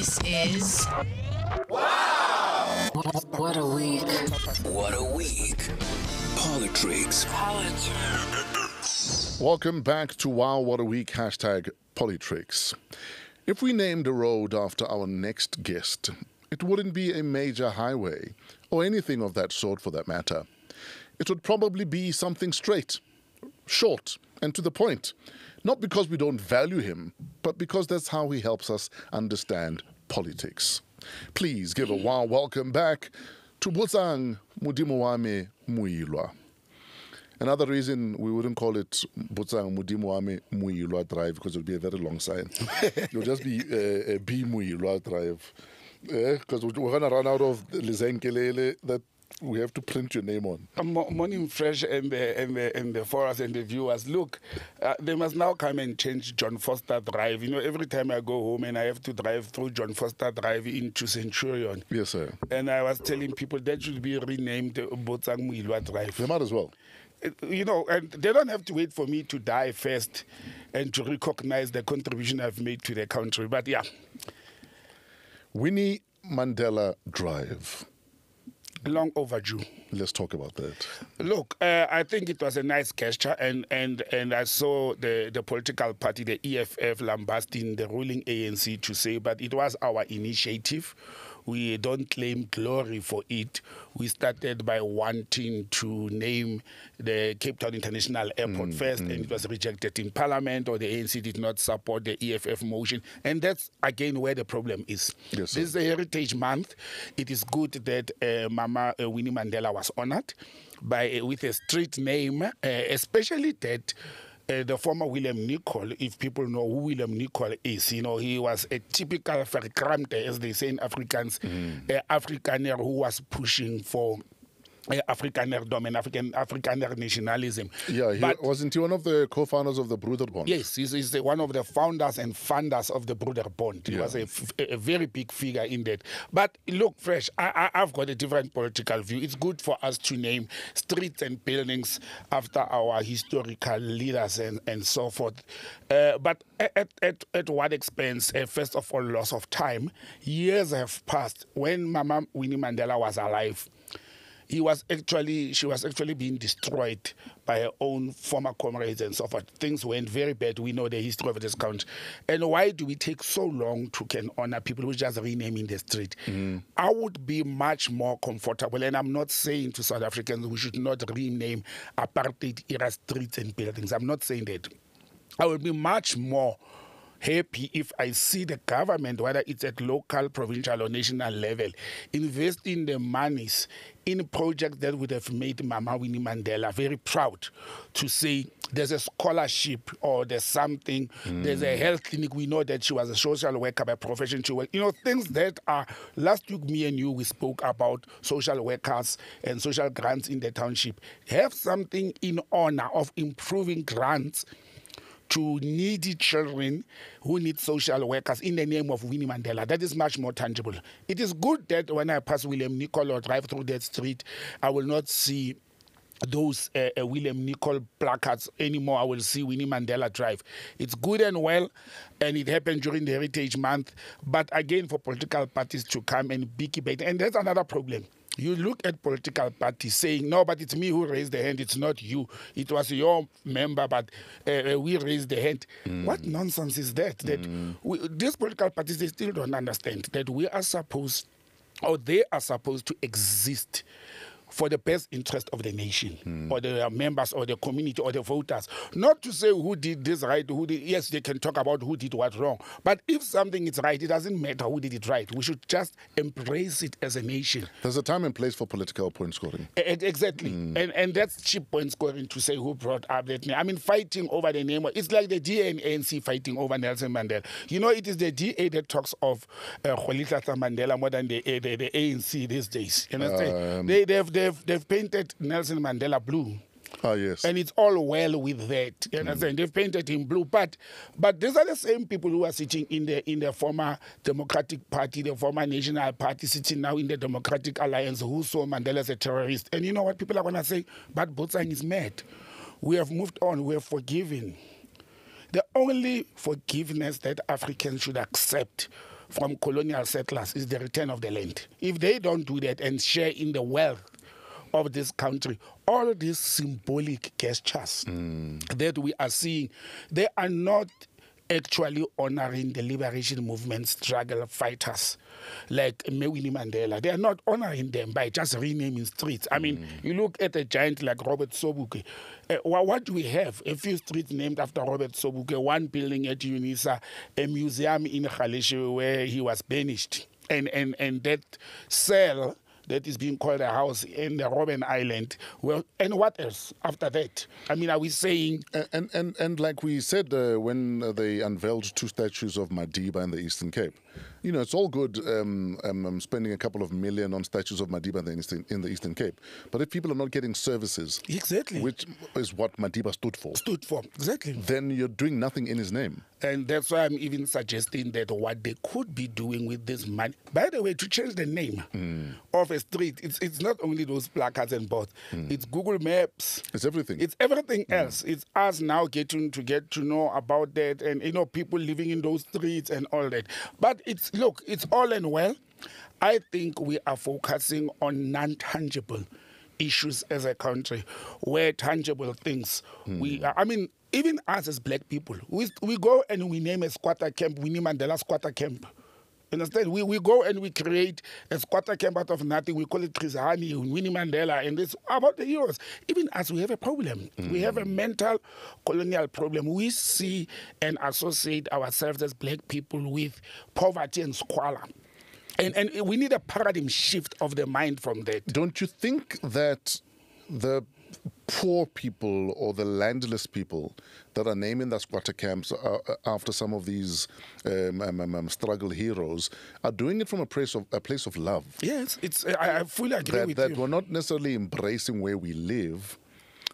This is WAW! What a week. What a week. PoliTricks. Welcome back to WOW What a Week, hashtag PoliTricks. If we named a road after our next guest, it wouldn't be a major highway or anything of that sort for that matter. It would probably be something straight, short, and to the point. Not because we don't value him, but because that's how he helps us understand politics. Please give a warm welcome back to Botsang Modimowame Moiloa. Another reason we wouldn't call it Botsang Modimowame Moiloa Drive, because it would be a very long sign. It'll just be a B Moiloa Drive. Because we're going to run out of Lizenkelele that we have to print your name on. Morning Fresh and the followers and the viewers. Look, they must now come and change John Foster Drive. You know, every time I go home and I have to drive through John Foster Drive into Centurion. Yes, sir. And I was telling people that should be renamed Botsang Moiloa Drive. They might as well. You know, and they don't have to wait for me to die first and to recognize the contribution I've made to the country. But yeah. Winnie Mandela Drive. Long overdue. Let's talk about that. Look, I think it was a nice gesture, and I saw the political party, the EFF, lambasting the ruling ANC to say, but it was our initiative. We don't claim glory for it. We started by wanting to name the Cape Town International Airport first, and it was rejected in Parliament, or the ANC did not support the EFF motion. And that's, again, where the problem is. Yes, this is a Heritage Month. It is good that Mama Winnie Mandela was honored with a street name, especially that the former William Nicol, if people know who William Nicol is, you know, he was a typical verkramte, as they say in Afrikaans, Afrikaner who was pushing for Afrikanerdom and Afrikaner nationalism. Yeah, wasn't he one of the co-founders of the Broederbond? Yes, he's one of the founders and funders of the Broederbond. He was a very big figure in that. But look, Fresh, I've got a different political view. It's good for us to name streets and buildings after our historical leaders and so forth. But at what expense? First of all, loss of time. Years have passed. When Mama Winnie Mandela was alive, she was actually being destroyed by her own former comrades and so forth. Things went very bad. We know the history of this country. And why do we take so long to can honor people who just renaming the street? I would be much more comfortable, and I'm not saying to South Africans we should not rename apartheid-era streets and buildings. I'm not saying that. I would be much more happy if I see the government, whether it's at local, provincial, or national level, investing the monies in projects that would have made Mama Winnie Mandela very proud to say there's a scholarship or there's something, there's a health clinic. We know that she was a social worker by profession. You know, things that are, last week me and you, we spoke about social workers and social grants in the township. Have something in honor of improving grants to needy children who need social workers in the name of Winnie Mandela. That is much more tangible. It is good that when I pass William Nicol or drive through that street, I will not see those William Nicol placards anymore. I will see Winnie Mandela Drive. It's good and well, and it happened during the Heritage Month. But again, for political parties to come and be debating, and that's another problem. You look at political parties saying, no, but it's me who raised the hand, it's not you. It was your member, but we raised the hand. What nonsense is that? These political parties, they still don't understand that we are supposed, or they are supposed to exist for the best interest of the nation, or the members, or the community, or the voters. Not to say who did this right, yes, they can talk about who did what wrong. But if something is right, it doesn't matter who did it right. We should just embrace it as a nation. There's a time and place for political point scoring. Exactly. And that's cheap point scoring to say who brought up that name. I mean, fighting over the name. It's like the DA and ANC fighting over Nelson Mandela. You know, it is the DA that talks of Rolihlahla Mandela more than the ANC these days. You know, they've painted Nelson Mandela blue. Ah, yes. And it's all well with that. You understand? They've painted him blue. But these are the same people who are sitting in the former Democratic Party, the former National Party, sitting now in the Democratic Alliance, who saw Mandela as a terrorist. And you know what people are going to say? But Botsang is mad. We have moved on. We have forgiven. The only forgiveness that Africans should accept from colonial settlers is the return of the land. If they don't do that and share in the wealth of this country, all these symbolic gestures that we are seeing, they are not actually honoring the liberation movement struggle fighters like Winnie Mandela. They are not honoring them by just renaming streets. I mean, you look at a giant like Robert Sobukwe. What do we have? A few streets named after Robert Sobukwe, one building at UNISA, a museum in Khalishe where he was banished. And that cell that is being called a house in the Robben Island. Well, and what else after that? I mean, are we saying... And like we said when they unveiled 2 statues of Madiba in the Eastern Cape, you know, it's all good spending a couple of million on statues of Madiba in the Eastern Cape. But if people are not getting services, exactly, which is what Madiba stood for, exactly, then you're doing nothing in his name. And that's why I'm even suggesting that what they could be doing with this money, by the way, to change the name of a street, it's not only those placards and boards, it's Google Maps. It's everything. It's everything else. It's us now getting to know about that and, you know, people living in those streets and all that. But it's all and well. I think we are focusing on non-tangible issues as a country, where tangible things, even us as black people, we go and we name a squatter camp, Winnie Mandela squatter camp. Understand? We go and we create a squatter camp out of nothing. We call it Trizani, Winnie Mandela, and this about the heroes. Even as we have a problem. We have a mental colonial problem. We see and associate ourselves as black people with poverty and squalor. And we need a paradigm shift of the mind from that. Don't you think that the poor people or the landless people that are naming the squatter camps after some of these struggle heroes are doing it from a place of love? Yes, I fully agree with you. That we're not necessarily embracing where we live,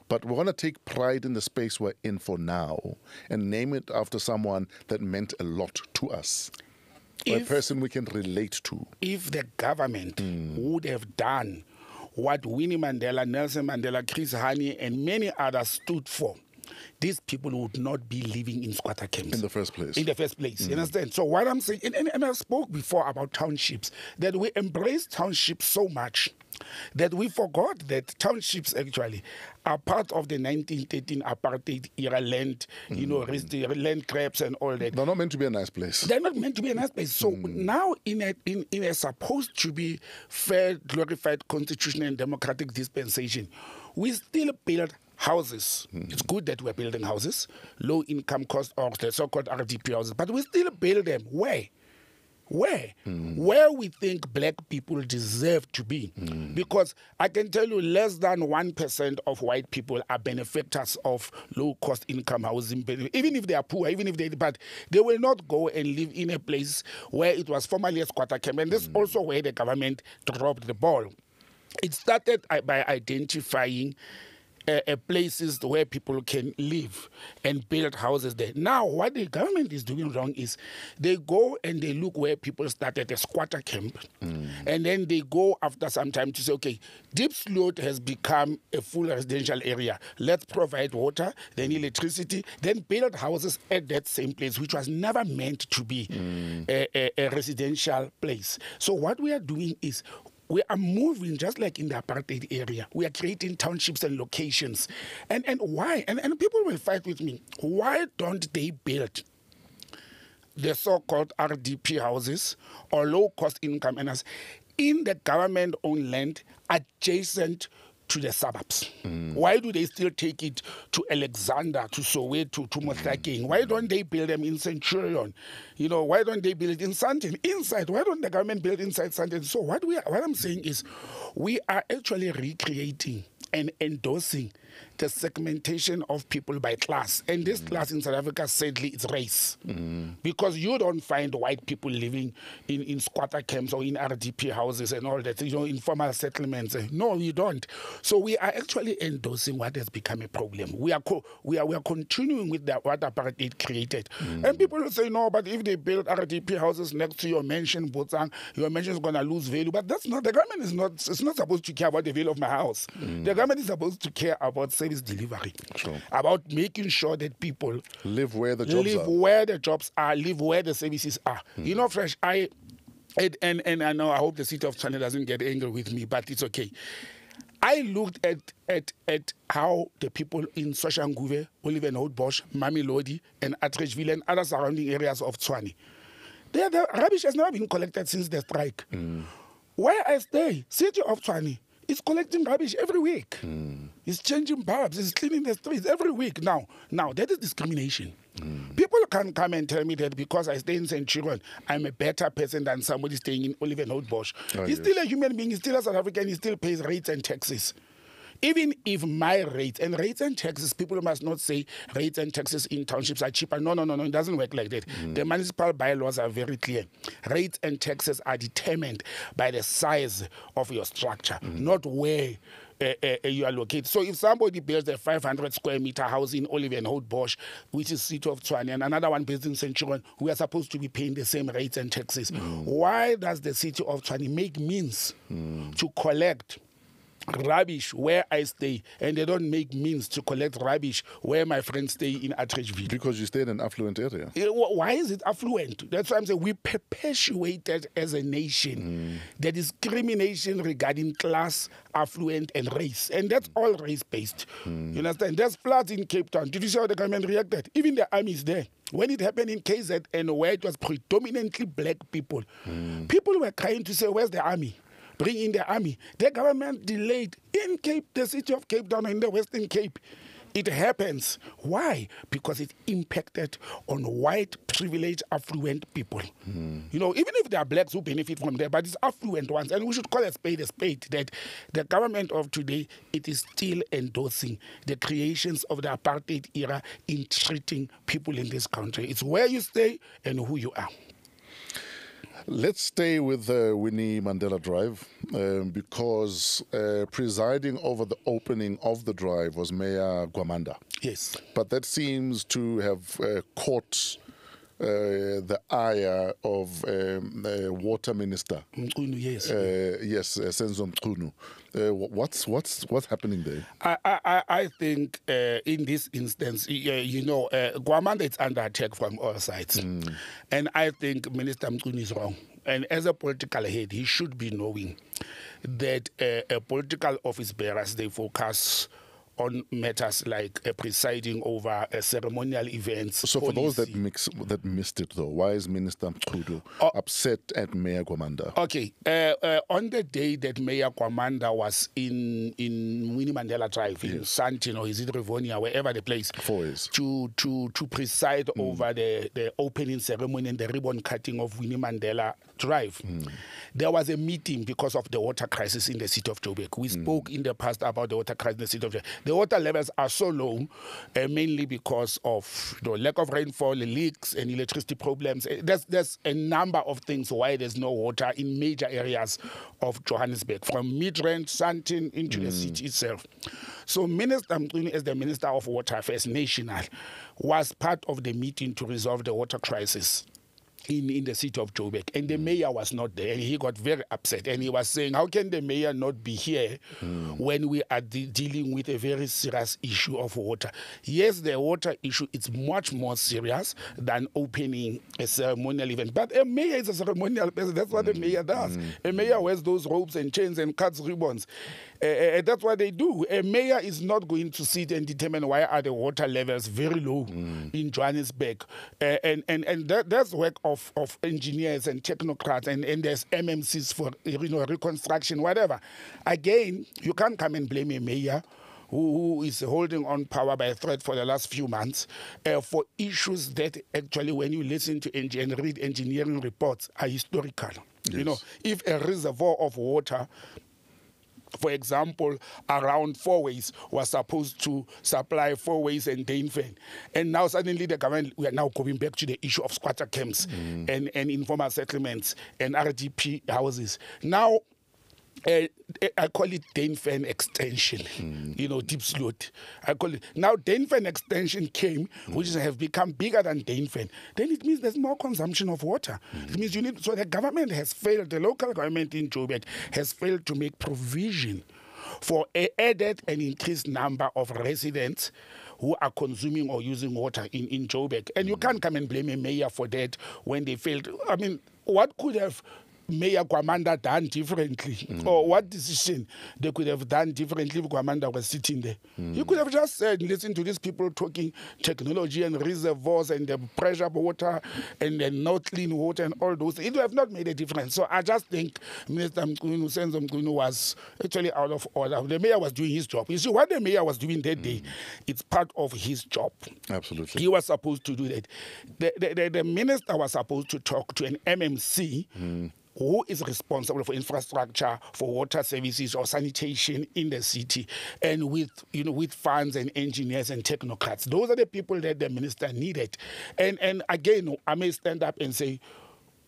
but we want to take pride in the space we're in for now and name it after someone that meant a lot to us. A person we can relate to. If the government would have done what Winnie Mandela, Nelson Mandela, Chris Hani, and many others stood for, these people would not be living in squatter camps. In the first place. You understand? So what I'm saying, and I spoke before about townships, that we embrace townships so much that we forgot that townships actually are part of the 1913 apartheid era land, you know, land grabs and all that. They're not meant to be a nice place. They're not meant to be a nice place. So now in a supposed to be fair, glorified constitutional and democratic dispensation, we still build houses. It's good that we're building houses, low income cost or the so-called RDP houses, but we still build them. Where? Where we think black people deserve to be. Because I can tell you less than 1% of white people are benefactors of low-cost income housing, even if they are poor, but they will not go and live in a place where it was formerly a squatter camp. And this is also where the government dropped the ball. It started by identifying places where people can live and build houses there. Now, what the government is doing wrong is they go and they look where people started a squatter camp, and then they go after some time to say, okay, Deep Sloot has become a full residential area. Let's provide water, then electricity, then build houses at that same place, which was never meant to be a residential place. So what we are doing is we are moving, just like in the apartheid area. We are creating townships and locations. And why? And people will fight with me. Why don't they build the so-called RDP houses or low-cost income earners in the government-owned land adjacent to the suburbs? Why do they still take it to Alexander, to Soweto, to Mohlakeng? Why don't they build them in Centurion? You know, why don't they build it in Sandton? Inside, why don't the government build inside Sandton? So what I'm saying is we are actually recreating and endorsing the segmentation of people by class. And this class in South Africa, sadly, it's race. Because you don't find white people living in squatter camps or in RDP houses and all that, you know, informal settlements. No, you don't. So we are actually endorsing what has become a problem. We are continuing with what apartheid created. And people will say, no, but if they build RDP houses next to your mansion, Botsang, your mansion is going to lose value. But that's not, the government is not, it's not supposed to care about the value of my house. The government is supposed to care about service delivery, about making sure that people live where the jobs are, live where the services are. You know, Fresh, and I know, I hope the city of Tshwane doesn't get angry with me, but it's okay. I looked at how the people in Soshanguve, Olivenhout-Bosch, Mamelodi, and Atteridgeville and other surrounding areas of Tshwane, the rubbish has never been collected since the strike. Where I stay, city of Tshwane, is collecting rubbish every week. It's changing bulbs, it's cleaning the streets every week. Now that is discrimination. People can't come and tell me that because I stay in Centurion, I'm a better person than somebody staying in Olivenhout-Bosch. He's still a human being, he's still a South African, he still pays rates and taxes. Even if my rates and taxes, people must not say rates and taxes in townships are cheaper. No, it doesn't work like that. The municipal bylaws are very clear. Rates and taxes are determined by the size of your structure, not where you are located. So if somebody builds a 500 square meter house in Olivenhout-Bosch, which is city of Tshwane, and another one based in Centurion, we are supposed to be paying the same rates and taxes. Why does the city of Tshwane make means to collect rubbish where I stay, and they don't make means to collect rubbish where my friends stay in Atteridgeville? Because you stay in an affluent area. Why is it affluent? That's why I'm saying we perpetuated as a nation the discrimination regarding class, affluent, and race. And that's all race-based. You understand? There's floods in Cape Town. Did you see how the government reacted? Even the army is there. When it happened in KZN, where it was predominantly black people, people were trying to say, where's the army? Bring in the army. The government delayed in the city of Cape Town, in the Western Cape. It happens. Why? Because it impacted on white, privileged, affluent people. You know, even if there are blacks who benefit from that, but it's affluent ones. And we should call a spade, that the government of today, it is still endorsing the creations of the apartheid era in treating people in this country. It's where you stay and who you are. Let's stay with Winnie Mandela Drive because presiding over the opening of the drive was Mayor Gwamanda. Yes. But that seems to have caught the ire of Water Minister. Yes. Yes, Senzo Mchunu. What's happening there? I think in this instance, Gwamanda is under attack from all sides. And I think Minister Mchunu is wrong. And as a political head, he should be knowing that political office bearers, they focus on matters like presiding over ceremonial events. So for those that missed it, though, why is Minister Mchunu upset at Mayor Gwamanda? Okay, on the day that Mayor Gwamanda was in Winnie Mandela Drive, in Sandton, or is it Rivonia, wherever the place, to preside over the opening ceremony and the ribbon cutting of Winnie Mandela Drive, there was a meeting because of the water crisis in the city of Joburg. We spoke in the past about the water crisis in the city of Joburg. The water levels are so low, mainly because of the lack of rainfall, leaks, and electricity problems. There's a number of things why there's no water in major areas of Johannesburg, from Midrand, Sandton, into the city itself. So Minister Mchunu, as the Minister of Water Affairs National, was part of the meeting to resolve the water crisis in the city of Joburg, and the mayor was not there, and he got very upset, and he was saying, how can the mayor not be here when we are dealing with a very serious issue of water? Yes, the water issue is much more serious than opening a ceremonial event, but a mayor is a ceremonial person. That's what the mayor does. A mayor wears those robes and chains and cuts ribbons. That's what they do. A mayor is not going to sit and determine why are the water levels very low in Johannesburg. And that's work of engineers and technocrats, and there's MMCs for reconstruction, whatever. Again, you can't come and blame a mayor who is holding on power by a threat for the last few months for issues that actually, when you listen to and read engineering reports, are historical. Yes. You know, if a reservoir of water, for example, around Fourways was supposed to supply Fourways and Dainfen. And now suddenly the government, we are now going back to the issue of squatter camps and informal settlements and RDP houses. Now, I call it Dainfen extension, deep slot. I call it. Now, Dainfen extension came, which have become bigger than Dainfen. Then it means there's more consumption of water. It means so the government has failed, the local government in Joburg has failed to make provision for a added and increased number of residents who are consuming or using water in Joburg. And you can't come and blame a mayor for that when they failed. I mean, what could have Mayor Kwamanda done differently? Or what decision they could have done differently if Kwamanda was sitting there? You could have just said, listen to these people talking technology and reservoirs and the pressure water and the not clean water and all those. It would have not made a difference. So I just think Minister Senzo Mkunu was actually out of order. The mayor was doing his job. You see, what the mayor was doing that day, it's part of his job. Absolutely. He was supposed to do that. The minister was supposed to talk to an MMC who is responsible for infrastructure, for water services or sanitation in the city, and with funds and engineers and technocrats. Those are the people that the minister needed. And again, I may stand up and say,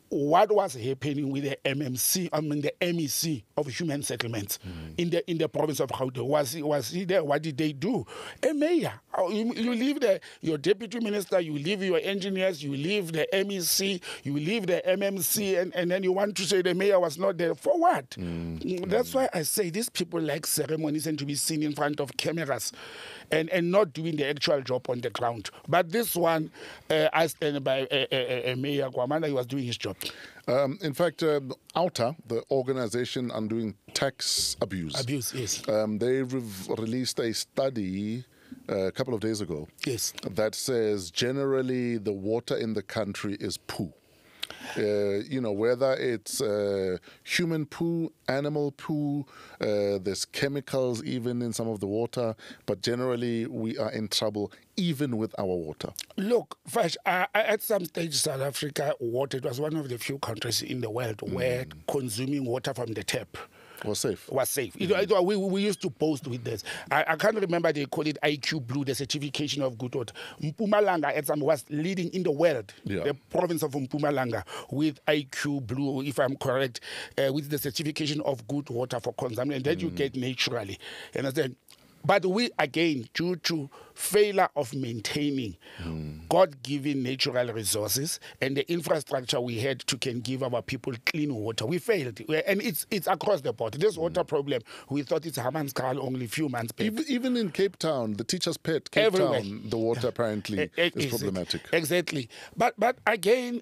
what was happening with the MMC, the MEC of Human Settlements in the province of Gauteng? Was he there? What did they do? A mayor, you leave your deputy minister, you leave your engineers, you leave the MEC, you leave the MMC, and then you want to say the mayor was not there. For what? That's why I say these people like ceremonies and to be seen in front of cameras and not doing the actual job on the ground. But this one, I stand by Mayor Kwamanda, he was doing his job. In fact, OUTA, the organization undoing tax abuse. Yes. They've released a study a couple of days ago. Yes. That says generally the water in the country is poo. Whether it's human poo, animal poo, there's chemicals even in some of the water, but generally we are in trouble even with our water. Look, Fash, at some stage South Africa, water, it was one of the few countries in the world where consuming water from the tap was safe. We used to boast with this. I can't remember, they call it IQ Blue, the certification of good water. Mpumalanga at some was leading in the world, the province of Mpumalanga, with IQ Blue, if I'm correct, with the certification of good water for consumption that you get naturally. Understand? But we, again, due to failure of maintaining God-given natural resources and the infrastructure we had to can give our people clean water, we failed. And it's across the board. This water problem, we thought it's Hammanskraal only a few months back. Even in Cape Town, the teacher's pet, Cape Town, the water apparently is problematic. Exactly. But again,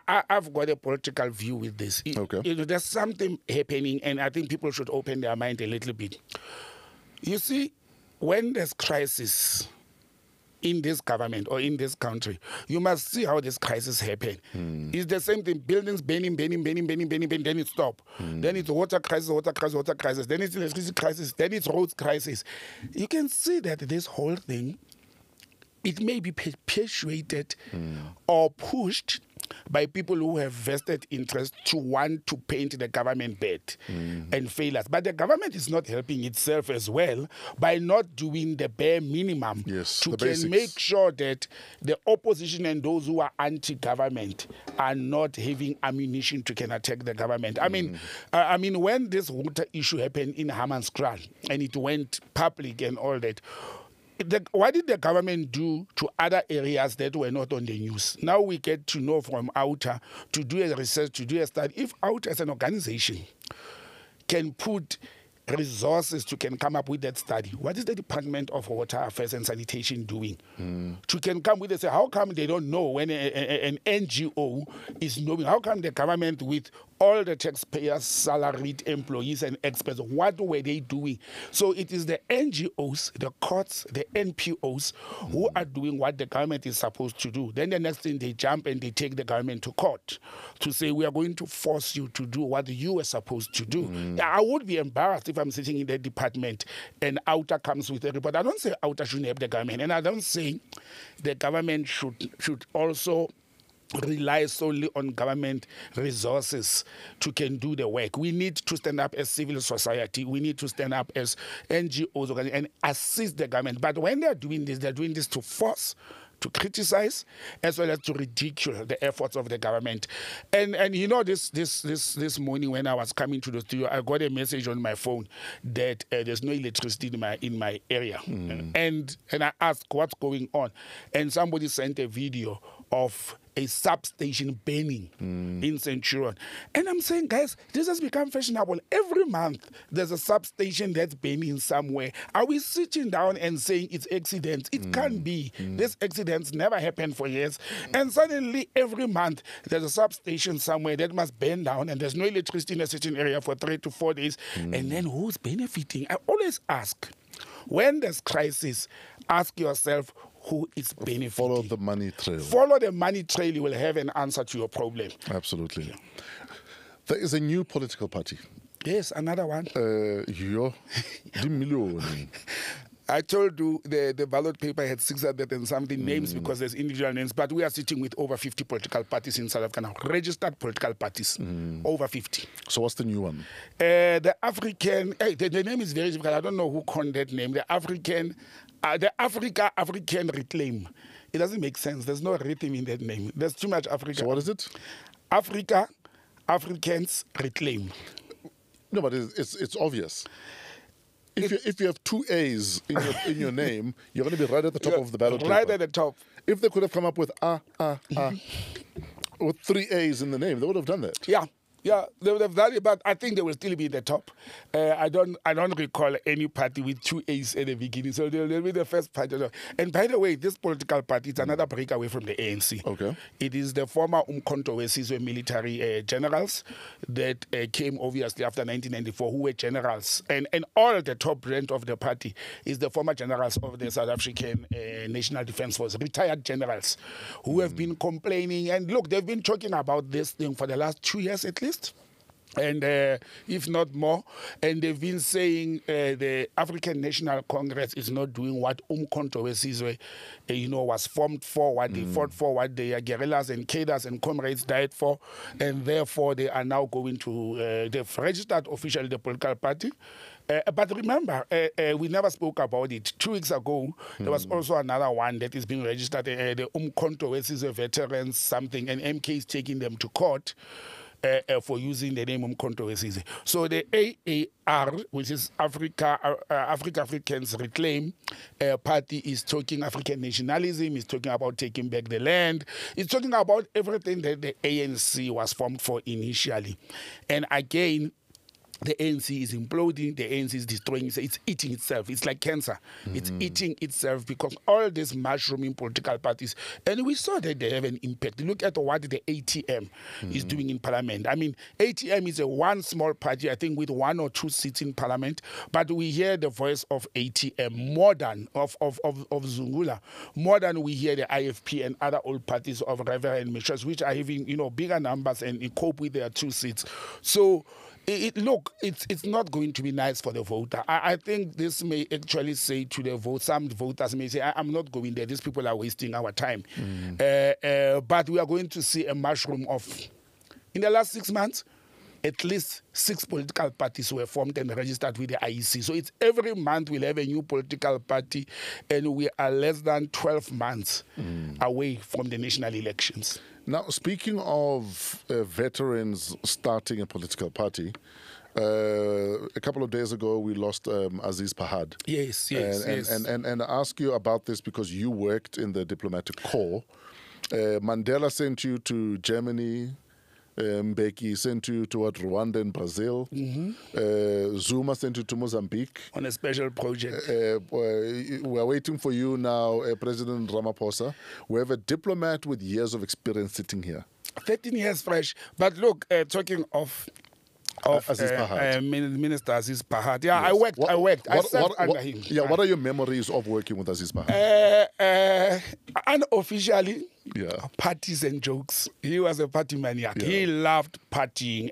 I've got a political view with this. Okay. There's something happening, and I think people should open their mind a little bit. You see, when there's crisis in this government or in this country, you must see how this crisis happen. It's the same thing. Buildings burning, then it stop. Then it's water crisis. Then it's electricity crisis. Then it's roads crisis. You can see that this whole thing, it may be perpetuated or pushed by people who have vested interest to want to paint the government bad and fail us. But the government is not helping itself as well by not doing the bare minimum to can make sure that the opposition and those who are anti-government are not having ammunition to can attack the government. I mean, when this water issue happened in Hammanskraal and it went public and all that, what did the government do to other areas that were not on the news? Now we get to know from OUTA to do a research, to do a study. If OUTA as an organization can put resources to can come up with that study, what is the Department of Water Affairs and Sanitation doing? To can come with it, say, how come they don't know when an NGO is knowing? How come the government with all the taxpayers, salaried employees and experts, what were they doing? So it is the NGOs, the courts, the NPOs who are doing what the government is supposed to do. Then the next thing, they jump and they take the government to court to say, we are going to force you to do what you were supposed to do. I would be embarrassed if I'm sitting in the department and OUTA comes with a report. I don't say OUTA shouldn't help the government, and I don't say the government should also rely solely on government resources to can do the work. We need to stand up as civil society. We need to stand up as NGOs and assist the government. But when they're doing this to force, to criticize, as well as to ridicule the efforts of the government. And you know, this morning when I was coming to the studio, I got a message on my phone that there's no electricity in my area. And I asked what's going on. And somebody sent a video of a substation burning in Centurion. And I'm saying, guys, this has become fashionable. Every month there's a substation that's burning somewhere. Are we sitting down and saying it's accidents? It can't be. These accidents never happen for years. And suddenly every month there's a substation somewhere that must burn down and there's no electricity in a certain area for 3 to 4 days. And then who's benefiting? I always ask, when there's crisis, ask yourself, who is benefiting? Follow the money trail. Follow the money trail, you will have an answer to your problem. Absolutely. Yeah. There is a new political party. Yes, another one. I told you the ballot paper had 600 and something names because there's individual names, but we are sitting with over 50 political parties in South Africa now, registered political parties, over 50. So what's the new one? The African, the name is very difficult. I don't know who coined that name. The African Reclaim. It doesn't make sense. There's no rhythm in that name. There's too much Africa. So what is it? Africans Reclaim. No, but it's obvious. If you have 2 A's in your name, you're going to be right at the top of the ballot paper. Right at the top. If they could have come up with with 3 A's in the name, they would have done that. Yeah, they would have done it, but I think they will still be in the top. I don't recall any party with 2 A's at the beginning, so they'll be the first party. And by the way, this political party is another breakaway from the ANC. Okay. It is the former Umkhonto weSizwe military generals that came obviously after 1994, who were generals. And all the top rank of the party is the former generals of the South African National Defence Force, retired generals, who have been complaining. And look, they've been talking about this thing for the last 2 years at least. And if not more, and they've been saying the African National Congress is not doing what Umkhonto weSizwe, was formed for, what they fought for, what their guerrillas and cadres and comrades died for, and therefore they are now going to, they've registered officially the political party. But remember, we never spoke about it. 2 weeks ago, there was also another one that is being registered, the Umkhonto weSizwe Veterans something, and MK is taking them to court for using the name Umkhonto weSizwe. So the AAR, which is Africans Reclaim party, is talking African nationalism, is talking about taking back the land, it's talking about everything that the ANC was formed for initially. And again, the ANC is imploding, the ANC is destroying itself, it's eating itself. It's like cancer. It's eating itself because all these mushrooming political parties, and we saw that they have an impact. Look at what the ATM is doing in parliament. I mean, ATM is one small party, I think, with 1 or 2 seats in parliament, but we hear the voice of ATM more than of Zungula, more than we hear the IFP and other old parties of Reverend Mishas, which are having, bigger numbers and cope with their 2 seats. So, it's not going to be nice for the voter. I think this may actually say to the vote, some voters may say, I'm not going there. These people are wasting our time. But we are going to see a mushroom of, in the last 6 months, at least 6 political parties were formed and registered with the IEC. So it's every month we'll have a new political party, and we are less than 12 months away from the national elections. Now, speaking of veterans starting a political party, a couple of days ago we lost Aziz Pahad. Yes. And I ask you about this because you worked in the diplomatic corps. Mandela sent you to Germany. Mbeki sent you to Rwanda and Brazil. Zuma sent you to Mozambique. On a special project. We're waiting for you now, President Ramaphosa. We have a diplomat with years of experience sitting here. 13 years fresh. But look, talking of Aziz Pahad. Minister Aziz Pahad. Yeah, yes. I worked. I served under him. Yeah, what are your memories of working with Aziz Pahad? Unofficially, parties and jokes. He was a party maniac. He loved partying,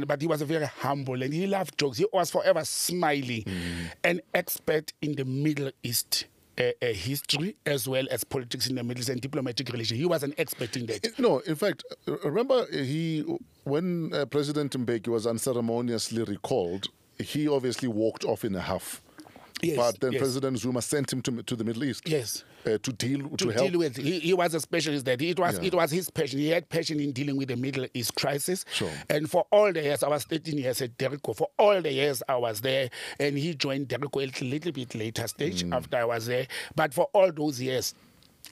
but he was very humble and he loved jokes. He was forever smiling. An expert in the Middle East. History as well as politics in the Middle East and diplomatic relations. He was an expert in that. No, in fact, remember when President Mbeki was unceremoniously recalled, he obviously walked off in a huff. Yes, but then President Zuma sent him to the Middle East. Yes. To deal with. He was a specialist there. It was his passion. He had passion in dealing with the Middle East crisis. Sure. And for all the years, I was 13 years at Derrico. For all the years I was there, and he joined Derrico a little bit later stage after I was there. But for all those years,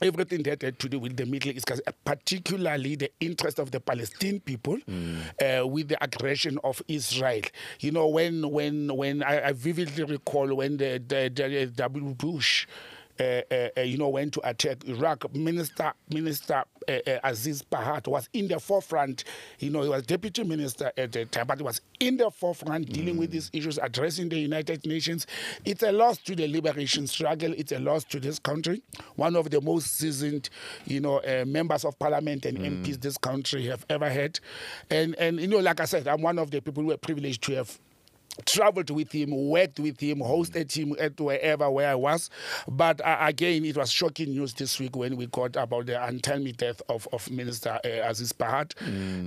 everything that had to do with the Middle East, particularly the interest of the Palestinian people with the aggression of Israel. You know, when I vividly recall when the W. Bush went to attack Iraq, Minister Aziz Pahat was in the forefront. You know, he was deputy minister at the time, but he was in the forefront dealing with these issues, addressing the United Nations. It's a loss to the liberation struggle. It's a loss to this country. One of the most seasoned, members of parliament and MPs this country have ever had. And like I said, I'm one of the people who are privileged to have traveled with him, worked with him, hosted him at where I was. But again, it was shocking news this week when we got about the untimely death of Minister Aziz Pahat.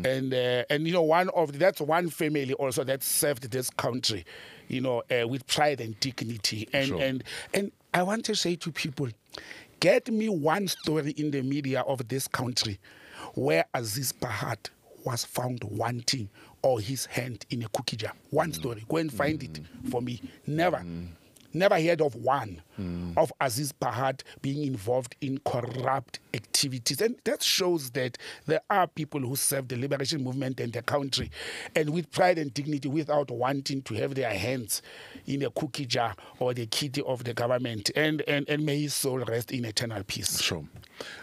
And that's one family also that served this country, with pride and dignity. And I want to say to people, get me one story in the media of this country where Aziz Pahat was found wanting or his hand in a cookie jar. One story. Go and find it for me. Never. Never heard of one of Aziz Pahat being involved in corrupt activities. And that shows that there are people who serve the liberation movement and the country and with pride and dignity without wanting to have their hands in a cookie jar or the kitty of the government. And may his soul rest in eternal peace. Sure.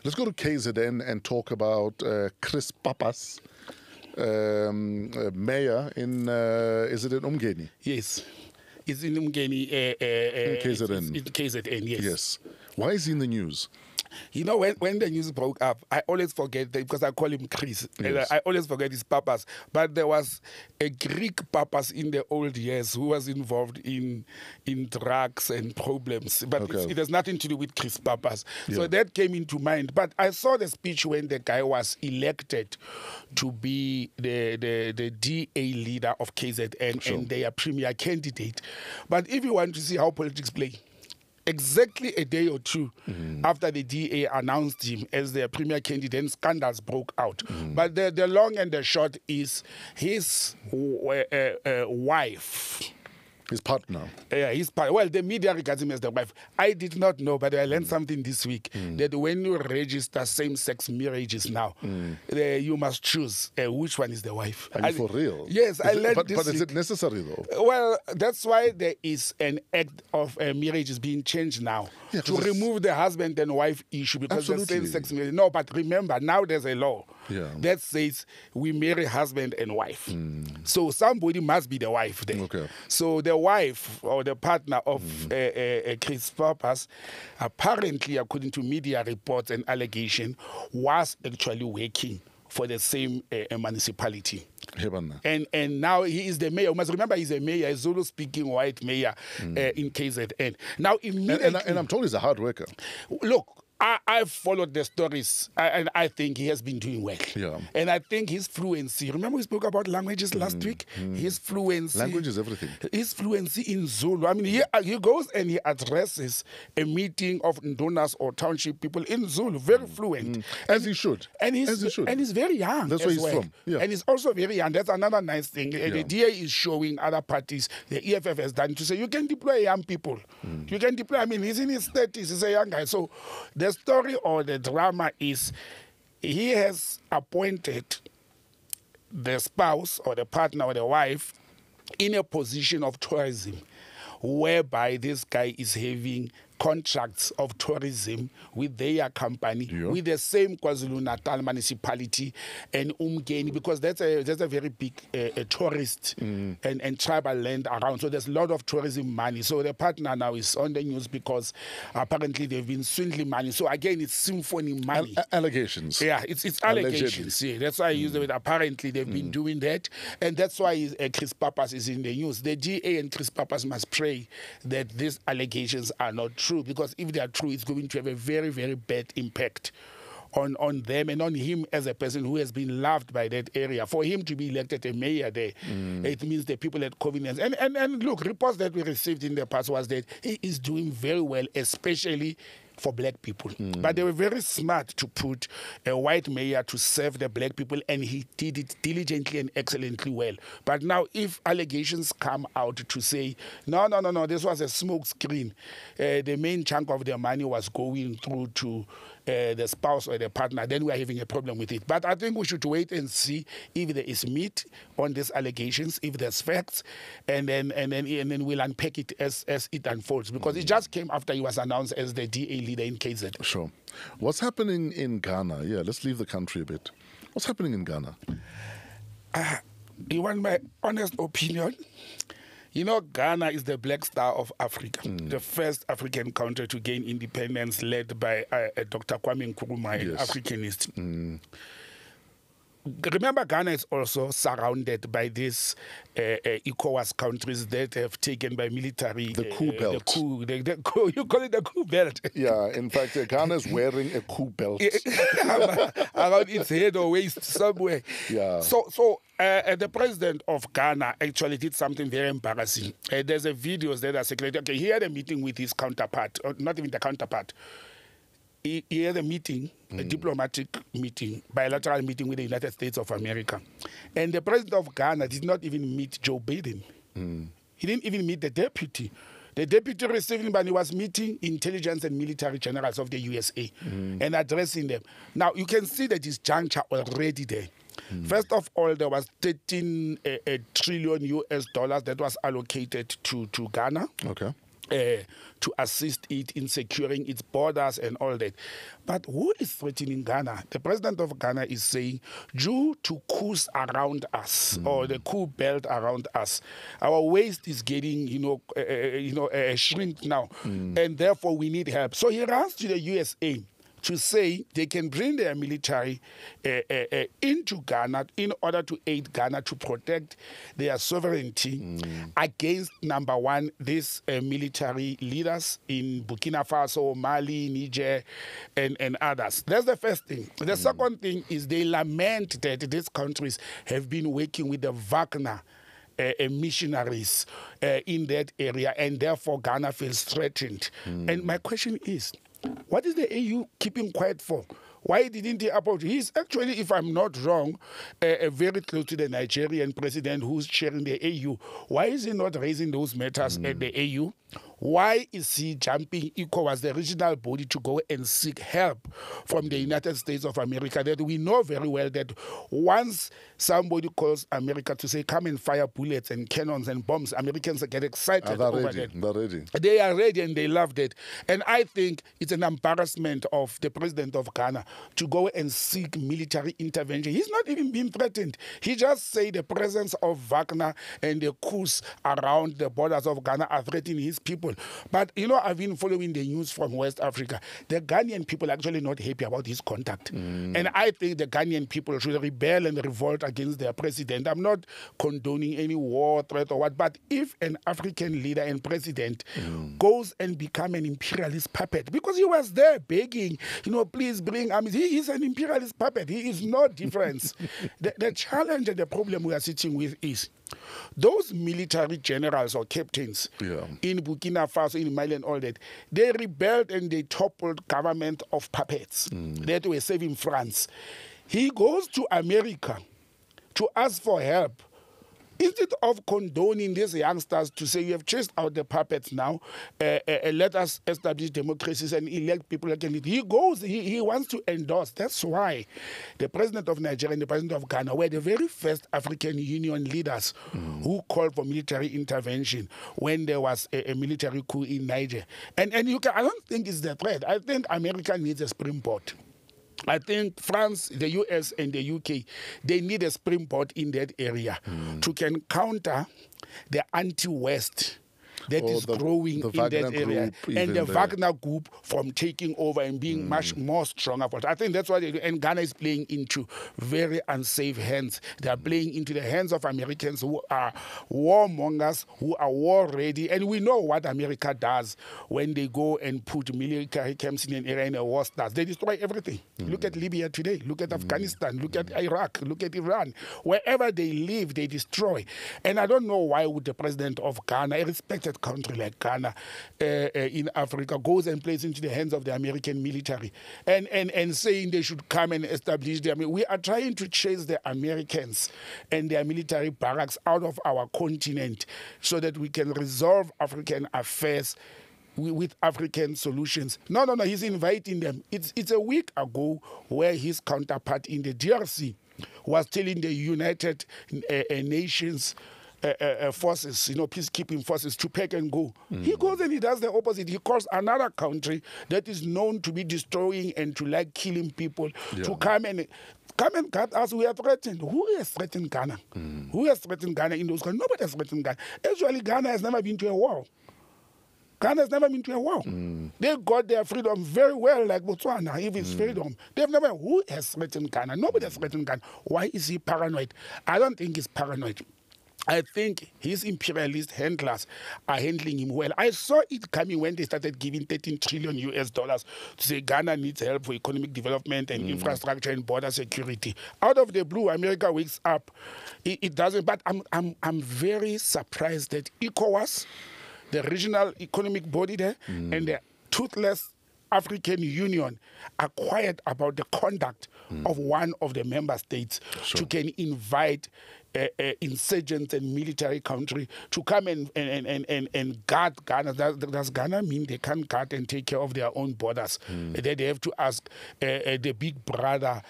Let's go to KZN and talk about Chris Pappas, mayor in, is it in Umgeni? Yes. It's in Umgeni. KZN. It's KZN, yes. Yes. Why is he in the news? You know, when the news broke up, I always forget that because I call him Chris. Yes. I always forget his papas. But there was a Greek papas in the old years who was involved in drugs and problems. But it has nothing to do with Chris Papas. Yeah. So that came into mind. But I saw the speech when the guy was elected to be the DA leader of KZN and their premier candidate. But if you want to see how politics play, exactly a day or two after the DA announced him as their premier candidate, scandals broke out. But the long and the short is his wife. His partner. Yeah, his partner. Well, the media regards him as the wife. I did not know, but I learned something this week, that when you register same-sex marriages now, you must choose which one is the wife. Are you for real? Yes, I learned this But is week. it necessary, though? Well, that's why there is an act of marriage is being changed now to remove the husband and wife issue because the same-sex marriage. No, but remember, now there's a law that says we marry husband and wife. So somebody must be the wife then. Okay. So the wife or the partner of Chris Papas, apparently, according to media reports and allegation, was actually working for the same municipality. And now he is the mayor. You must remember he's a mayor, a Zulu-speaking white mayor in KZN. Now, immediately... And I'm told he's a hard worker. Look, I've followed the stories, and I think he has been doing well. Yeah. And I think his fluency, remember we spoke about languages last week? His fluency. Language is everything. His fluency in Zulu. I mean, he goes and he addresses a meeting of Ndonas or township people in Zulu, very fluent. As he should. And he's very young. That's where he's from. Yeah. And he's also very young. That's another nice thing. The DA is showing other parties, the EFF has done, to say you can deploy young people. You can deploy, I mean, he's in his 30s, he's a young guy. So the story or the drama is he has appointed the spouse or the partner or the wife in a position of tourism, whereby this guy is having contracts of tourism with their company, with the same KwaZulu-Natal municipality and Umgeni, because that's a very big tourist and tribal land around. So there's a lot of tourism money. So the partner now is on the news because apparently they've been swindling money. So again, it's symphony money. Allegations. Yeah, it's allegations. Yeah, that's why I use the word apparently they've been doing that. And that's why Chris Papas is in the news. The DA and Chris Papas must pray that these allegations are not true, because if they are true, it's going to have a very, very bad impact on them and on him as a person who has been loved by that area. For him to be elected a mayor there, it means the people at Covenants. And look, reports that we received in the past was that he is doing very well, especially for black people. But they were very smart to put a white mayor to serve the black people, and he did it diligently and excellently well. But now if allegations come out to say, no, this was a smoke screen, the main chunk of the money was going through to the spouse or the partner, then we are having a problem with it. But I think we should wait and see if there is meat on these allegations, if there's facts, and then we'll unpack it as it unfolds, because it just came after he was announced as the DA leader in KZ. Sure. What's happening in Ghana? Yeah, let's leave the country a bit. What's happening in Ghana? You want my honest opinion? You know, Ghana is the black star of Africa, the first African country to gain independence, led by Dr. Kwame Nkrumah, an Africanist. Remember, Ghana is also surrounded by these ECOWAS countries that have taken by military... The coup belt. The coup, you call it the coup belt. Yeah, in fact, Ghana is wearing a coup belt. Around its head or waist somewhere. Yeah. So the president of Ghana actually did something very embarrassing. There's a videos that are circulating. Okay, he had a meeting with his counterpart, or not even the counterpart. He had a meeting, a diplomatic meeting, bilateral meeting with the United States of America. And the president of Ghana did not even meet Joe Biden. He didn't even meet the deputy. The deputy received him, and he was meeting intelligence and military generals of the USA and addressing them. Now, you can see that this juncture already there. First of all, there was 13 trillion US dollars that was allocated to Ghana. Okay. To assist it in securing its borders and all that. But who is threatening Ghana? The president of Ghana is saying, due to coups around us, or the coup belt around us, our waste is getting, shrink now, and therefore we need help. So he runs to the USA to say they can bring their military into Ghana in order to aid Ghana to protect their sovereignty against, number one, these military leaders in Burkina Faso, Mali, Niger, and others. That's the first thing. The second thing is they lament that these countries have been working with the Wagner missionaries in that area, and therefore Ghana feels threatened. And my question is, what is the AU keeping quiet for? Why didn't he approach? He's actually, if I'm not wrong, very close to the Nigerian president who's chairing the AU. Why is he not raising those matters at the AU? Why is he jumping ECOWAS, the regional body, to go and seek help from the United States of America? That we know very well that once somebody calls America to say, come and fire bullets and cannons and bombs, Americans get excited over that. They're ready. They are ready and they love that. And I think it's an embarrassment of the president of Ghana to go and seek military intervention. He's not even being threatened. He just said the presence of Wagner and the coups around the borders of Ghana are threatening his people. But, I've been following the news from West Africa. The Ghanaian people are actually not happy about his contact. And I think the Ghanaian people should rebel and revolt against their president. I'm not condoning any war threat or what, but if an African leader and president goes and become an imperialist puppet, because he was there begging, please bring armies. He is an imperialist puppet. He is no difference. The challenge and the problem we are sitting with is those military generals or captains in Burkina Faso, in Mali and all that, they rebelled and they toppled government of puppets that were saving France. He goes to America to ask for help. Instead of condoning these youngsters to say, you have chased out the puppets now, let us establish democracies and elect people that can lead. He goes, he wants to endorse. That's why the president of Nigeria and the president of Ghana were the very first African Union leaders who called for military intervention when there was a military coup in Niger. And I don't think it's the threat. I think America needs a springboard. I think France, the US, and the UK, they need a springboard in that area to can counter the anti-West that is growing in that area, and the Wagner group from taking over and being much more stronger. I think that's what they do. And Ghana is playing into very unsafe hands. They are playing into the hands of Americans who are warmongers, who are war ready. And we know what America does when they go and put military camps in an area and a war starts. They destroy everything. Look at Libya today. Look at Afghanistan. Look at Iraq. Look at Iran. Wherever they live, they destroy. And I don't know why would the president of Ghana, a respected country like Ghana in Africa, goes and plays into the hands of the American military and saying they should come and establish them. We are trying to chase the Americans and their military barracks out of our continent so that we can resolve African affairs with African solutions. No, he's inviting them. It's a week ago where his counterpart in the DRC was telling the United Nations forces, peacekeeping forces, to pack and go. He goes and he does the opposite. He calls another country that is known to be destroying and to like killing people to come and cut us. We are threatened. Who has threatened Ghana? Who has threatened Ghana in those countries? Nobody has threatened Ghana. Actually, Ghana has never been to a war. Ghana has never been to a war. They got their freedom very well, like Botswana, if it's freedom. They've never. Who has threatened Ghana? Nobody has threatened Ghana. Why is he paranoid? I don't think he's paranoid. I think his imperialist handlers are handling him well. I saw it coming when they started giving $13 trillion to say Ghana needs help for economic development and infrastructure and border security. Out of the blue, America wakes up. It doesn't. But I'm very surprised that ECOWAS, the regional economic body there, and the toothless African Union are quiet about the conduct of one of the member states to can invite insurgents and military country to come and guard Ghana. Does Ghana mean they can't guard and take care of their own borders? They have to ask the big brother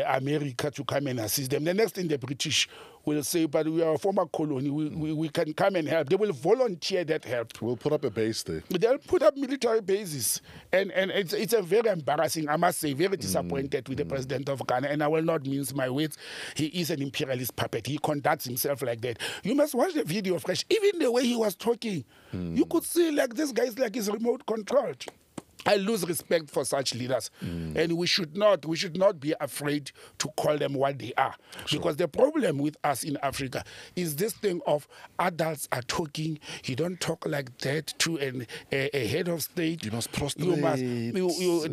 America to come and assist them. The next thing the British will say, but we are a former colony, we can come and help. They will volunteer that help. We'll put up a base there. They'll put up military bases. And it's a very embarrassing, I must say, very disappointed with the president of Ghana. And I will not mince my words. He is an imperialist puppet. He conducts himself like that. You must watch the video fresh. Even the way he was talking, you could see like this guy is like he's remote controlled. I lose respect for such leaders, and we should not be afraid to call them what they are. Because the problem with us in Africa is this thing of adults are talking. You don't talk like that to a head of state. You must prostrate.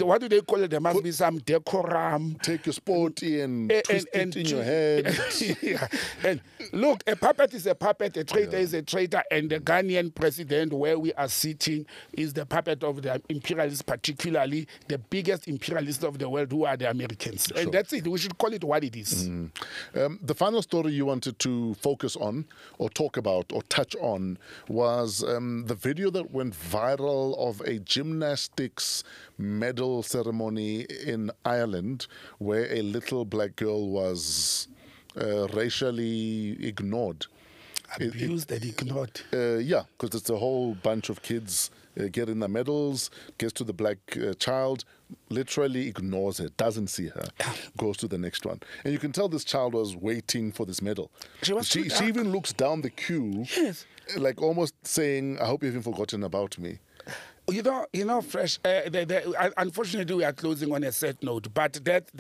What do they call it? There must be some decorum. Take your sporty and twist it in your head. Yeah. And look, a puppet is a puppet. A traitor is a traitor. And the Ghanaian president, where we are sitting, is the puppet of the imperialists, particularly the biggest imperialists of the world, who are the Americans. And that's it. We should call it what it is. The final story you wanted to focus on or talk about or touch on was the video that went viral of a gymnastics medal ceremony in Ireland where a little black girl was racially ignored. Abused and ignored. Yeah, because it's a whole bunch of kids getting the medals, gets to the black child, literally ignores her, doesn't see her, goes to the next one. And you can tell this child was waiting for this medal. She even looks down the queue, like almost saying, I hope you haven't forgotten about me. You know, Fresh, unfortunately we are closing on a sad note, but that's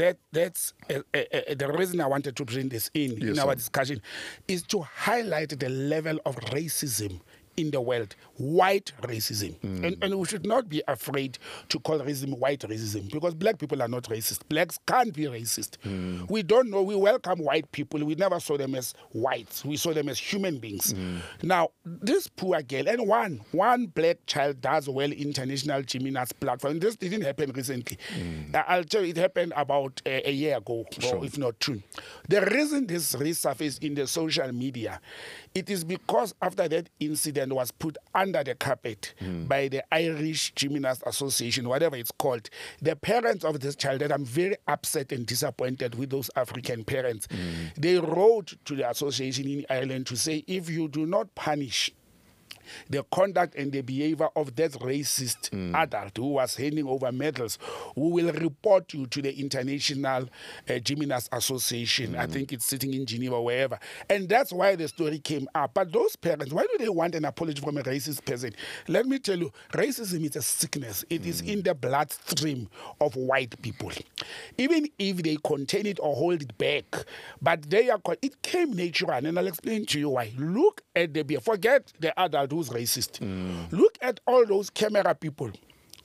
the reason I wanted to bring this in our discussion is to highlight the level of racism in the world, white racism. And we should not be afraid to call racism white racism, because black people are not racist. Blacks can't be racist. We don't know. We welcome white people. We never saw them as whites. We saw them as human beings. Now, this poor girl, and one black child does well international gymnast platform. This didn't happen recently. I'll tell you, it happened about a year ago, or if not two. The reason this resurfaced in the social media, it is because after that incident was put under the carpet by the Irish Gymnast Association, whatever it's called, the parents of this child, that I'm very upset and disappointed with those African parents, they wrote to the association in Ireland to say, if you do not punish the conduct and the behavior of that racist adult who was handing over medals, we will report you to the International Gymnast Association. I think it's sitting in Geneva, wherever. And that's why the story came up. But those parents, why do they want an apology from a racist person? Let me tell you, racism is a sickness. It is in the bloodstream of white people. Even if they contain it or hold it back, but it came natural, and I'll explain to you why. Look at the behavior. Forget the adult who's racist. Look at all those camera people,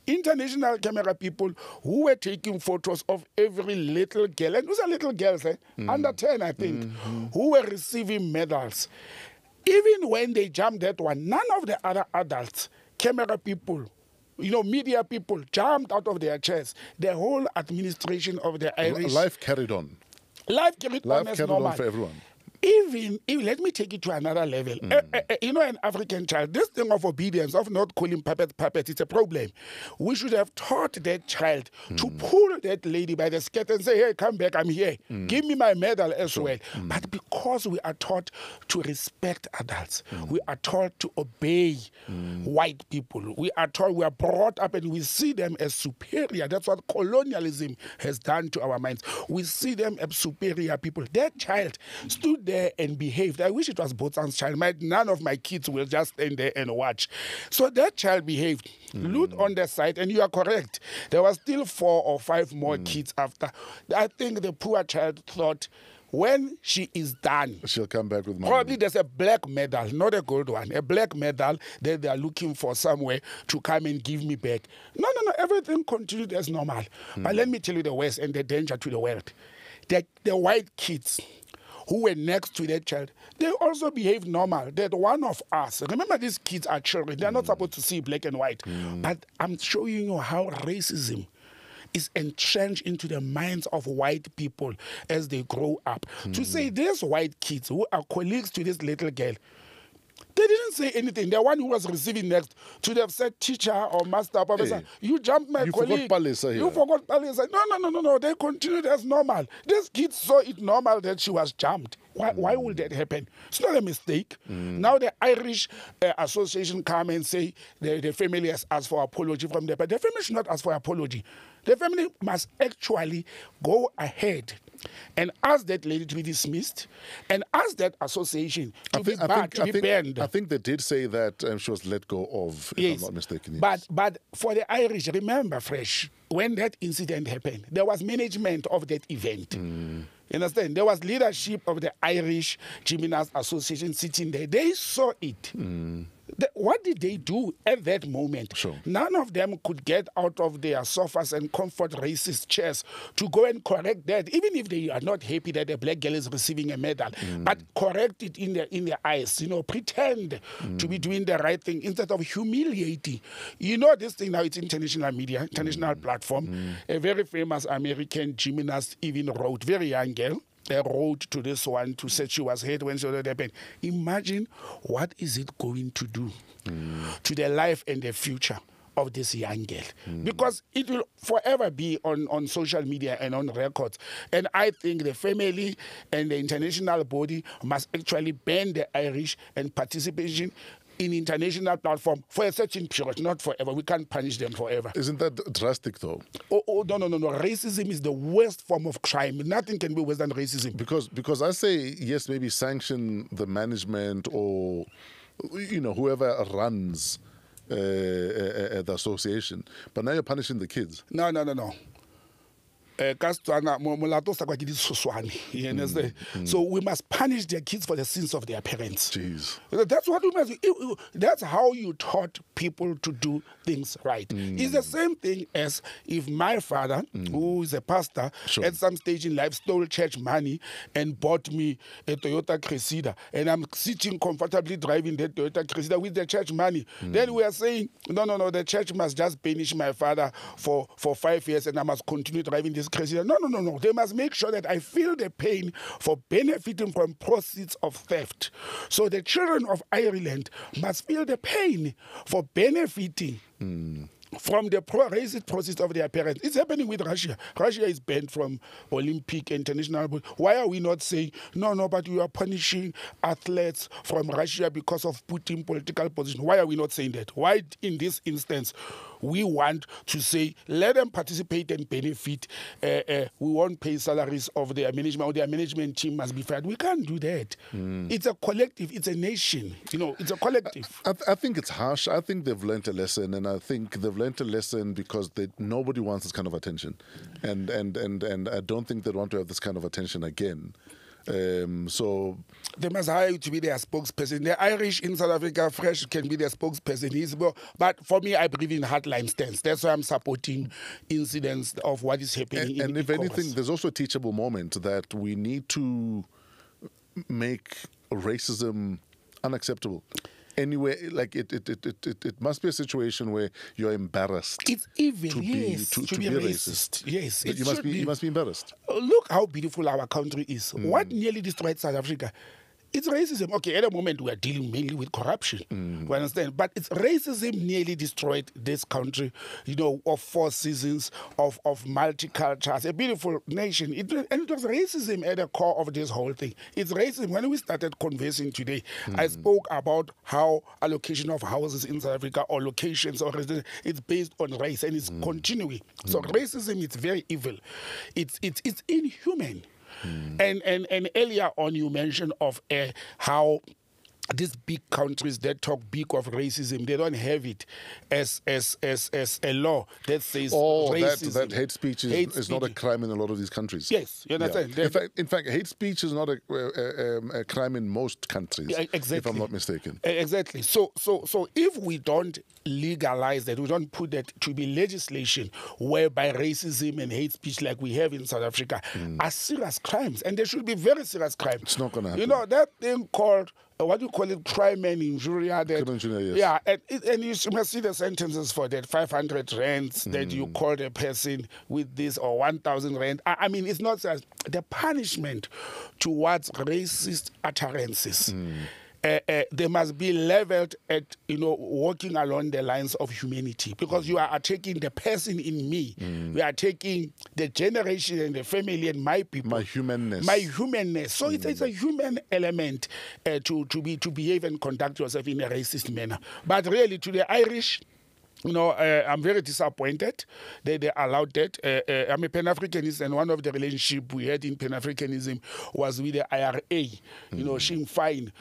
international camera people, who were taking photos of every little girl, and those are little girls, under 10, I think, who were receiving medals. Even when they jumped that one, none of the other adults, camera people, media people, jumped out of their chairs. The whole administration of the Irish... Life carried on. Life carried on as normal. For everyone. even let me take it to another level. You know, an African child, this thing of obedience, of not calling puppet, it's a problem. We should have taught that child to pull that lady by the skirt and say, hey, come back, I'm here. Give me my medal as well. But because we are taught to respect adults, we are taught to obey white people, we are brought up and we see them as superior. That's what colonialism has done to our minds. We see them as superior people. That child stood there and behaved. I wish it was Botsang's child. None of my kids will just stand there and watch. So that child behaved. Look on the side, and you are correct. There were still 4 or 5 more kids after. I think the poor child thought, when she is done, she'll come back with money. Probably there's a black medal, not a gold one, a black medal that they are looking for somewhere to come and give me back. No, everything continued as normal. But let me tell you the worst and the danger to the world. The white kids who were next to that child, they also behaved normal. That one of us, remember these kids are children, they're not supposed to see black and white. But I'm showing you how racism is entrenched into the minds of white people as they grow up. To say these white kids who are colleagues to this little girl, they didn't say anything. The one who was receiving next should have said, teacher or master, professor, hey, you jumped my colleague. You forgot Palisa. No. They continued as normal. These kids saw it normal that she was jumped. Why would that happen? It's not a mistake. Now the Irish Association come and say the family has asked for apology from them, but the family should not ask for apology. The family must actually go ahead and ask that lady to be dismissed and ask that association to be banned. I think they did say that she was let go of, if I'm not mistaken. Yes. But for the Irish, remember, Fresh, when that incident happened, there was management of that event. You understand? There was leadership of the Irish Gymnast Association sitting there. They saw it. What did they do at that moment? Sure. None of them could get out of their sofas and comfort racist chairs to go and correct that, even if they are not happy that a black girl is receiving a medal, but correct it in their eyes, pretend to be doing the right thing instead of humiliating. You know this thing now, it's international media, international platform. A very famous American gymnast even wrote, very young girl, wrote to this one to say she was hurt when she was happened. Imagine what is it going to do to the life and the future of this young girl, because it will forever be on social media and on records. And I think the family and the international body must actually ban the Irish and participation in international platform for a certain period, not forever. We can't punish them forever. Isn't that drastic, though? Oh, no. Racism is the worst form of crime. Nothing can be worse than racism. Because I say, yes, maybe sanction the management or, whoever runs the association. But now you're punishing the kids. No. So we must punish their kids for the sins of their parents. Jeez. That's what we must do. That's how you taught people to do things right. It's the same thing as if my father, who is a pastor, at some stage in life stole church money and bought me a Toyota Cressida, and I'm sitting comfortably driving that Toyota Cressida with the church money. Then we are saying, no, the church must just punish my father for 5 years and I must continue driving this Cressida. No. They must make sure that I feel the pain for benefiting from proceeds of theft. So the children of Ireland must feel the pain for benefiting from the racist proceeds of their parents. It's happening with Russia. Russia is banned from Olympic international. Why are we not saying, no, but we are punishing athletes from Russia because of Putin political position? Why are we not saying that? Why, in this instance, we want to say, let them participate and benefit. We won't pay salaries of their management, or their management team must be fired. We can't do that. It's a collective. It's a nation. It's a collective. I think it's harsh. I think they've learned a lesson, and I think they've learned a lesson because nobody wants this kind of attention, and I don't think they want to have this kind of attention again. So they must hire you to be their spokesperson. The Irish in South Africa, Fresh, can be their spokesperson. But for me, I believe in hardline stance. That's why I'm supporting incidents of what is happening. And if anything, there's also a teachable moment that we need to make racism unacceptable anywhere, like it must be a situation where you're embarrassed. It's evil, to yes, be, to be racist. Yes, But you must be embarrassed. Look how beautiful our country is. What nearly destroyed South Africa? It's racism. Okay, at the moment we are dealing mainly with corruption. You understand? But it's racism nearly destroyed this country, of 4 seasons, of multicultures, a beautiful nation. And it was racism at the core of this whole thing. It's racism. When we started conversing today, I spoke about how allocation of houses in South Africa or locations or residence, it's based on race and it's continuing. So racism is very evil. It's inhuman. And earlier on you mentioned of how these big countries that talk big of racism, they don't have it as a law that says racism. That hate speech is not a crime in a lot of these countries. Yes, you understand. Yeah. In fact, hate speech is not a crime in most countries, exactly. if I'm not mistaken. Exactly. So if we don't legalize that, we don't put that to be legislation whereby racism and hate speech like we have in South Africa are serious crimes, and they should be very serious crimes. It's not going to happen. That thing called what do you call it, crime and injuria? Yes. Yeah, and you must see the sentences for that, 500 rands that you called a person with this, or 1,000 rand. I mean, it's not the punishment towards racist utterances. They must be leveled at, walking along the lines of humanity, because you are attacking the person in me. You are taking the generation and the family and my people. My humanness. So it's a human element to behave and conduct yourself in a racist manner. But really, to the Irish, I'm very disappointed that they allowed that. I'm a Pan-Africanist, and one of the relationships we had in Pan-Africanism was with the IRA, Sinn Féin,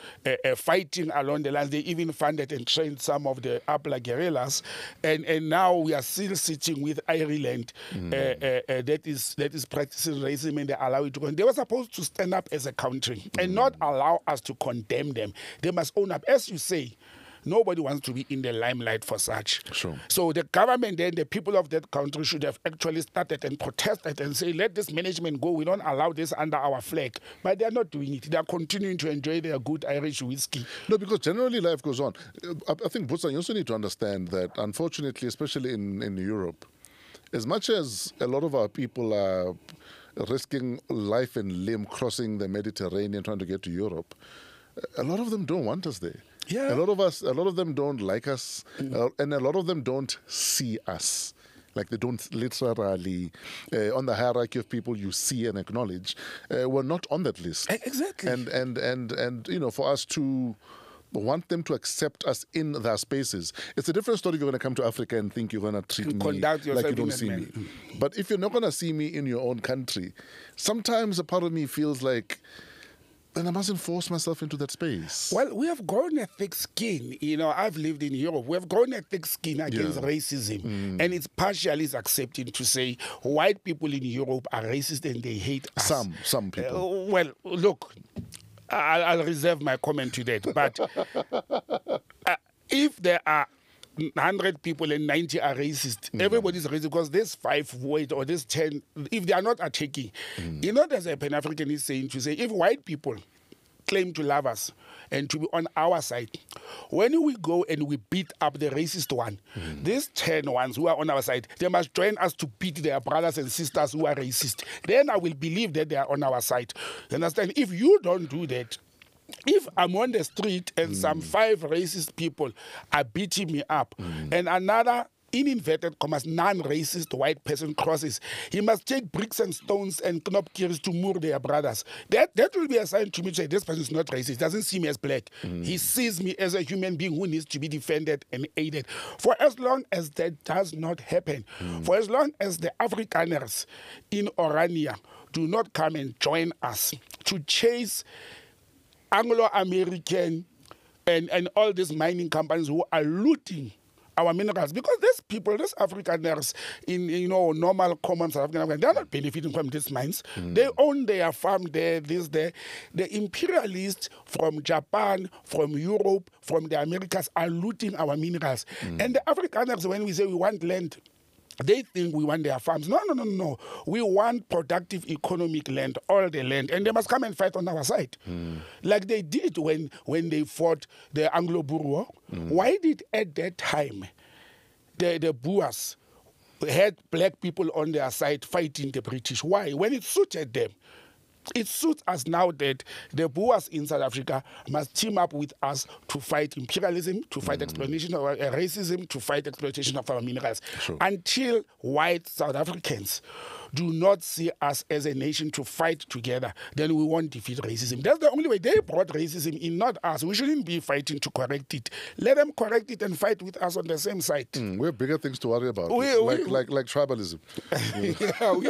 fighting along the lines. They even funded and trained some of the Apla guerrillas, and now we are still sitting with Ireland that is practicing racism, and they allow it to go. They were supposed to stand up as a country and not allow us to condemn them. They must own up. As you say, nobody wants to be in the limelight for such. Sure. So the government and the people of that country should have actually started and protested and say, let this management go. We don't allow this under our flag. But they are not doing it. They are continuing to enjoy their good Irish whiskey. No, because generally life goes on. I think, Botsang, you also need to understand that, unfortunately, especially in Europe, as much as a lot of our people are risking life and limb crossing the Mediterranean trying to get to Europe, a lot of them don't want us there. Yeah. A lot of them don't like us, and a lot of them don't see us. Like, they don't literally, on the hierarchy of people you see and acknowledge, we're not on that list. Exactly. And for us to want them to accept us in their spaces, it's a different story if you're going to come to Africa and think you're going to treat me like you don't see me. But if you're not going to see me in your own country, sometimes a part of me feels like, then I mustn't force myself into that space. Well, we have grown a thick skin. I've lived in Europe. We have grown a thick skin against racism. And it's partially accepting to say white people in Europe are racist and they hate us. Some people. Well, look, I'll reserve my comment to that. But if there are 100 people and 90 are racist, everybody's racist, because there's 5 weight or there's 10, if they are not attacking. There's a Pan-Africanist saying to say, if white people claim to love us and to be on our side, when we go and we beat up the racist one, these 10 ones who are on our side, they must join us to beat their brothers and sisters who are racist. Then I will believe that they are on our side. You understand? If you don't do that, if I'm on the street and some 5 racist people are beating me up, and another, in inverted commas, non-racist white person crosses, he must take bricks and stones and knobkers to murder their brothers. That will be a sign to me to say, this person is not racist, doesn't see me as black. He sees me as a human being who needs to be defended and aided. For as long as that does not happen, for as long as the Afrikaners in Orania do not come and join us to chase Anglo-American and all these mining companies who are looting our minerals, because these people, these Afrikaners in normal common South African, they're not benefiting from these mines. They own their farm there, there. The imperialists from Japan, from Europe, from the Americas are looting our minerals. And the Afrikaners, when we say we want land They think we want their farms. No. We want productive economic land, all the land, and they must come and fight on our side. Like they did when they fought the Anglo-Boer War. Why did at that time the Boers had black people on their side fighting the British? Why? When it suited them. It suits us now that the Boers in South Africa must team up with us to fight imperialism, to fight exploitation of racism, to fight exploitation of our minerals. Sure. Until white South Africans do not see us as a nation to fight together, then we won't defeat racism. That's the only way. They brought racism in, not us. We shouldn't be fighting to correct it. Let them correct it and fight with us on the same side. We have bigger things to worry about, like tribalism. Yeah, we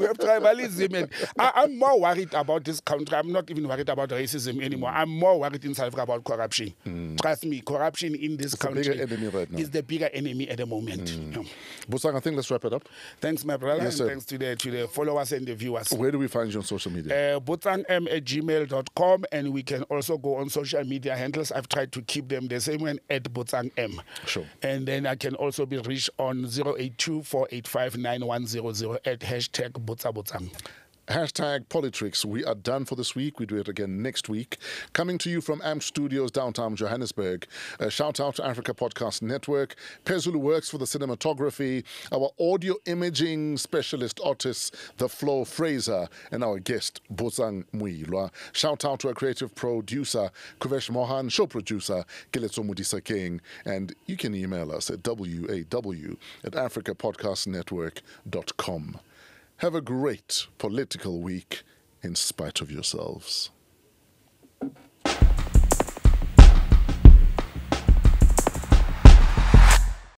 have tribalism. And I'm more worried about this country. I'm not even worried about racism anymore. I'm more worried in South Africa about corruption. Trust me, corruption in this country the bigger enemy right now. is the bigger enemy at the moment. Yeah. Botsang, I think let's wrap it up. Thanks, my brother. Yes, and sir. thanks to the followers and the viewers. Where do we find you on social media? botsangm@gmail.com, and we can also go on social media handles. I've tried to keep them the same one, at botsangm. Sure. And then I can also be reached on 082-485-9100 at #botsang. Hashtag PoliTricks. We are done for this week. We do it again next week. Coming to you from AMP Studios, downtown Johannesburg. Shout out to Africa Podcast Network. Pezulu works for the cinematography. Our audio imaging specialist artist, The Flo Fraser, and our guest, Botsang Moiloa. Shout out to our creative producer, Kuvesh Mohan, show producer, Keletso Mudisa King. And you can email us at waw@africapodcastnetwork.com. Have a great political week in spite of yourselves.